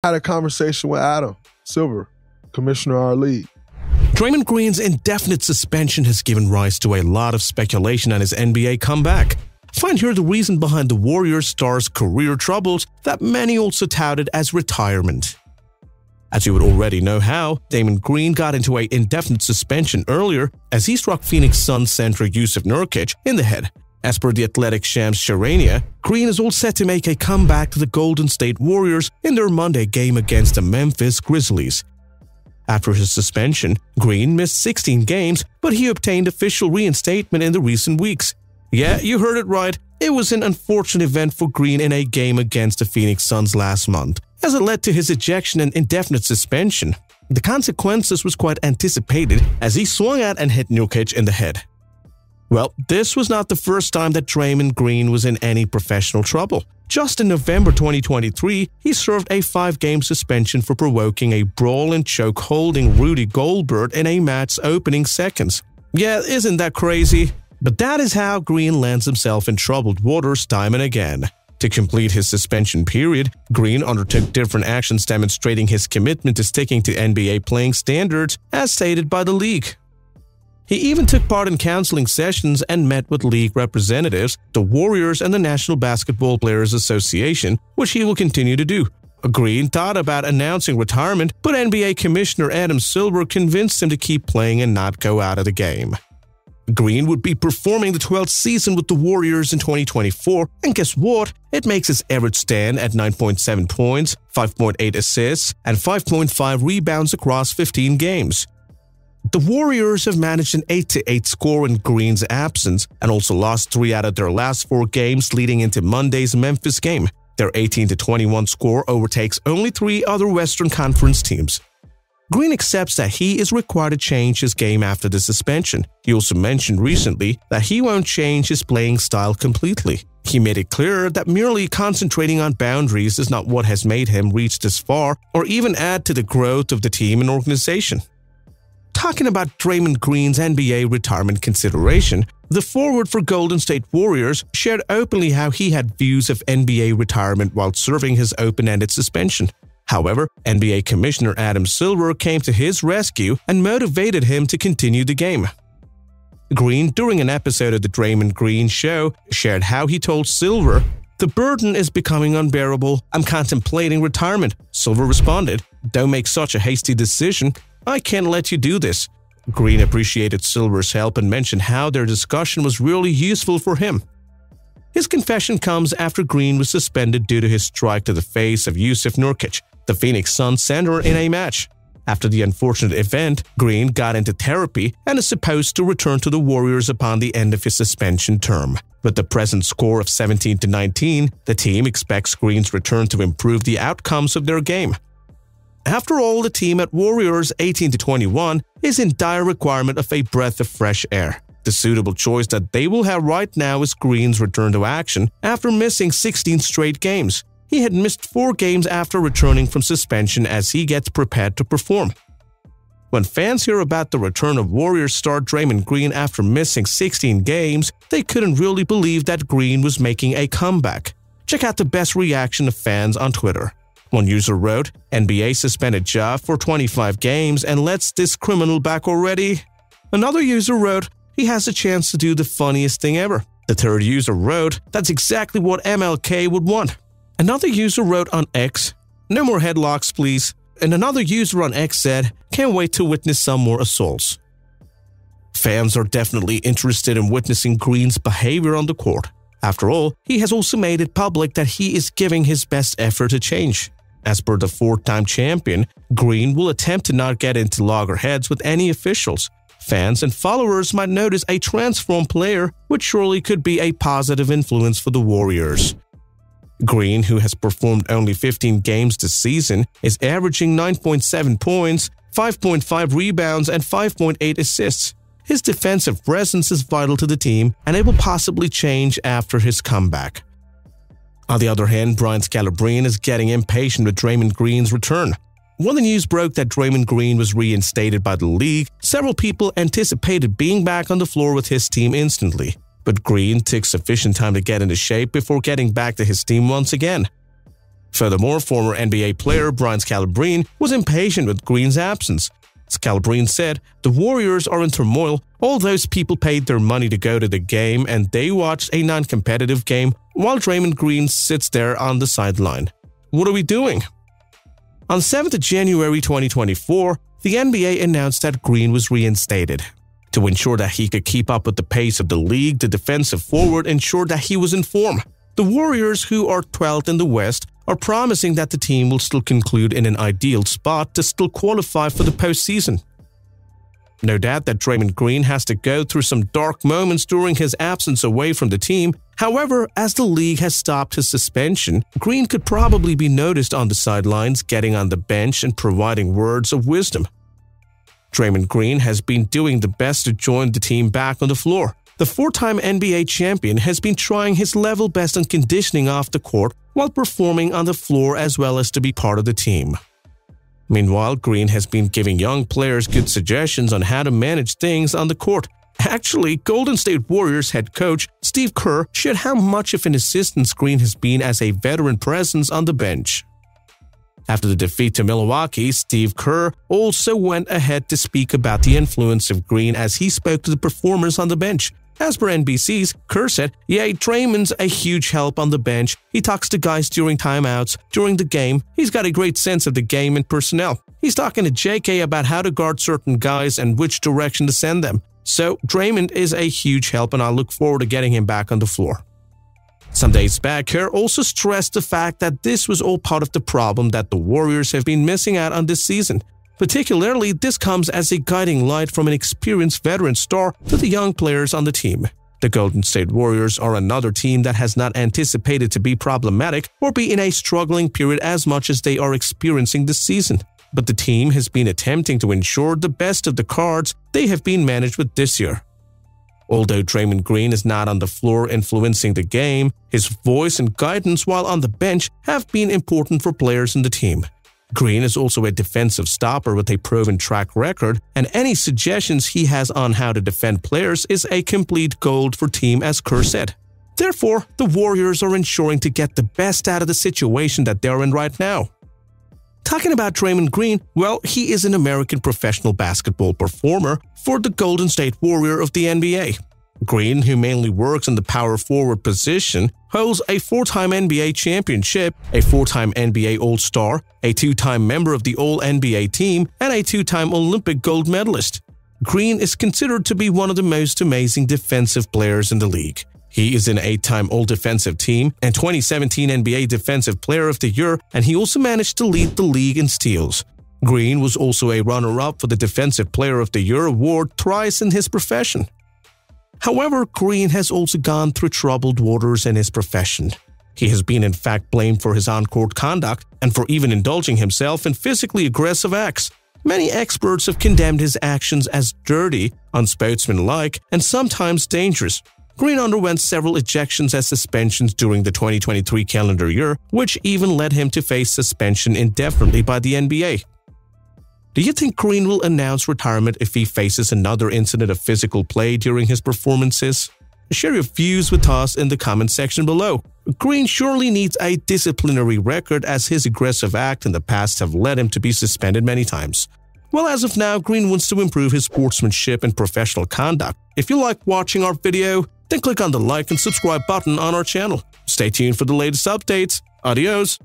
had a conversation with Adam Silver, commissioner of our league. Draymond Green's indefinite suspension has given rise to a lot of speculation on his NBA comeback. Find here the reason behind the Warriors star's career troubles that many also touted as retirement. As you would already know how, Draymond Green got into an indefinite suspension earlier as he struck Phoenix Suns center Jusuf Nurkic in the head. As per the Athletic Shams Sharania, Green is all set to make a comeback to the Golden State Warriors in their Monday game against the Memphis Grizzlies. After his suspension, Green missed 16 games, but he obtained official reinstatement in the recent weeks. Yeah, you heard it right. It was an unfortunate event for Green in a game against the Phoenix Suns last month, as it led to his ejection and indefinite suspension. The consequences was quite anticipated as he swung at and hit Nurkic in the head. Well, this was not the first time that Draymond Green was in any professional trouble. Just in November 2023, he served a 5-game suspension for provoking a brawl and choke holding Rudy Gobert in a match's opening seconds. Yeah, isn't that crazy? But that is how Green lands himself in troubled waters time and again. To complete his suspension period, Green undertook different actions demonstrating his commitment to sticking to NBA playing standards as stated by the league. He even took part in counseling sessions and met with league representatives, the Warriors, and the National Basketball Players Association, which he will continue to do. Green thought about announcing retirement, but NBA Commissioner Adam Silver convinced him to keep playing and not go out of the game. Green would be performing the 12th season with the Warriors in 2024, and guess what? It makes his average stand at 9.7 points, 5.8 assists, and 5.5 rebounds across 15 games. The Warriors have managed an 8-8 score in Green's absence and also lost 3 out of their last 4 games leading into Monday's Memphis game. Their 18-21 score overtakes only 3 other Western Conference teams. Green accepts that he is required to change his game after the suspension. He also mentioned recently that he won't change his playing style completely. He made it clear that merely concentrating on boundaries is not what has made him reach this far or even add to the growth of the team and organization. Talking about Draymond Green's NBA retirement consideration, the forward for Golden State Warriors shared openly how he had views of NBA retirement while serving his open-ended suspension. However, NBA Commissioner Adam Silver came to his rescue and motivated him to continue the game. Green, during an episode of the Draymond Greens show, shared how he told Silver, "The burden is becoming unbearable. I'm contemplating retirement." Silver responded, "Don't make such a hasty decision. I can't let you do this." Green appreciated Silver's help and mentioned how their discussion was really useful for him. His confession comes after Green was suspended due to his strike to the face of Jusuf Nurkic, the Phoenix Suns center, in a match. After the unfortunate event, Green got into therapy and is supposed to return to the Warriors upon the end of his suspension term. With the present score of 17-19, the team expects Green's return to improve the outcomes of their game. After all, the team at Warriors 18-21 is in dire requirement of a breath of fresh air. The suitable choice that they will have right now is Green's return to action after missing 16 straight games. He had missed 4 games after returning from suspension as he gets prepared to perform. When fans hear about the return of Warriors star Draymond Green after missing 16 games, they couldn't really believe that Green was making a comeback. Check out the best reaction of fans on Twitter. One user wrote, "NBA suspended Ja for 25 games and lets this criminal back already." Another user wrote, "He has a chance to do the funniest thing ever." The third user wrote, "That's exactly what MLK would want." Another user wrote on X, "No more headlocks, please." And another user on X said, "Can't wait to witness some more assaults." Fans are definitely interested in witnessing Green's behavior on the court. After all, he has also made it public that he is giving his best effort to change. As per the 4-time champion, Green will attempt to not get into loggerheads with any officials. Fans and followers might notice a transformed player, which surely could be a positive influence for the Warriors. Green, who has performed only 15 games this season, is averaging 9.7 points, 5.5 rebounds, and 5.8 assists. His defensive presence is vital to the team, and it will possibly change after his comeback. On the other hand, Brian Scalabrine is getting impatient with Draymond Green's return. When the news broke that Draymond Green was reinstated by the league, several people anticipated being back on the floor with his team instantly. But Green took sufficient time to get into shape before getting back to his team once again. Furthermore, former NBA player Brian Scalabrine was impatient with Green's absence. Scalabrine said, "The Warriors are in turmoil. All those people paid their money to go to the game and they watched a non-competitive game while Draymond Greens sits there on the sideline. What are we doing?" On 7th of January 2024, the NBA announced that Green was reinstated. To ensure that he could keep up with the pace of the league, the defensive forward ensured that he was in form. The Warriors, who are 12th in the West, are promising that the team will still conclude in an ideal spot to still qualify for the postseason. No doubt that Draymond Green has to go through some dark moments during his absence away from the team. However, as the league has stopped his suspension, Green could probably be noticed on the sidelines, getting on the bench and providing words of wisdom. Draymond Green has been doing the best to join the team back on the floor. The four-time NBA champion has been trying his level best on conditioning off the court while performing on the floor as well as to be part of the team. Meanwhile, Green has been giving young players good suggestions on how to manage things on the court. Actually, Golden State Warriors head coach Steve Kerr shared how much of an assistance Green has been as a veteran presence on the bench. After the defeat to Milwaukee, Steve Kerr also went ahead to speak about the influence of Green as he spoke to the performers on the bench. As per NBC's, Kerr said, "Yeah, Draymond's a huge help on the bench. He talks to guys during timeouts, during the game. He's got a great sense of the game and personnel. He's talking to JK about how to guard certain guys and which direction to send them. So Draymond is a huge help and I look forward to getting him back on the floor." Some days back, Kerr also stressed the fact that this was all part of the problem that the Warriors have been missing out on this season. Particularly, this comes as a guiding light from an experienced veteran star to the young players on the team. The Golden State Warriors are another team that has not anticipated to be problematic or be in a struggling period as much as they are experiencing this season. But the team has been attempting to ensure the best of the cards they have been managed with this year. Although Draymond Green is not on the floor influencing the game, his voice and guidance while on the bench have been important for players in the team. Green is also a defensive stopper with a proven track record, and any suggestions he has on how to defend players is a complete gold for team, as Kerr said. Therefore, the Warriors are ensuring to get the best out of the situation that they're in right now. Talking about Draymond Green, well, he is an American professional basketball performer for the Golden State Warrior of the NBA. Green, who mainly works in the power forward position, holds a four-time NBA championship, a four-time NBA All-Star, a two-time member of the All-NBA team, and a two-time Olympic gold medalist. Green is considered to be one of the most amazing defensive players in the league. He is an 8-time All-Defensive Team and 2017 NBA Defensive Player of the Year, and he also managed to lead the league in steals. Green was also a runner-up for the Defensive Player of the Year award thrice in his profession. However, Green has also gone through troubled waters in his profession. He has been in fact blamed for his on-court conduct and for even indulging himself in physically aggressive acts. Many experts have condemned his actions as dirty, unsportsmanlike, and sometimes dangerous. Green underwent several ejections and suspensions during the 2023 calendar year, which even led him to face suspension indefinitely by the NBA. Do you think Green will announce retirement if he faces another incident of physical play during his performances? Share your views with us in the comment section below. Green surely needs a disciplinary record as his aggressive act in the past have led him to be suspended many times. Well, as of now, Green wants to improve his sportsmanship and professional conduct. If you like watching our video, then click on the like and subscribe button on our channel. Stay tuned for the latest updates. Adios.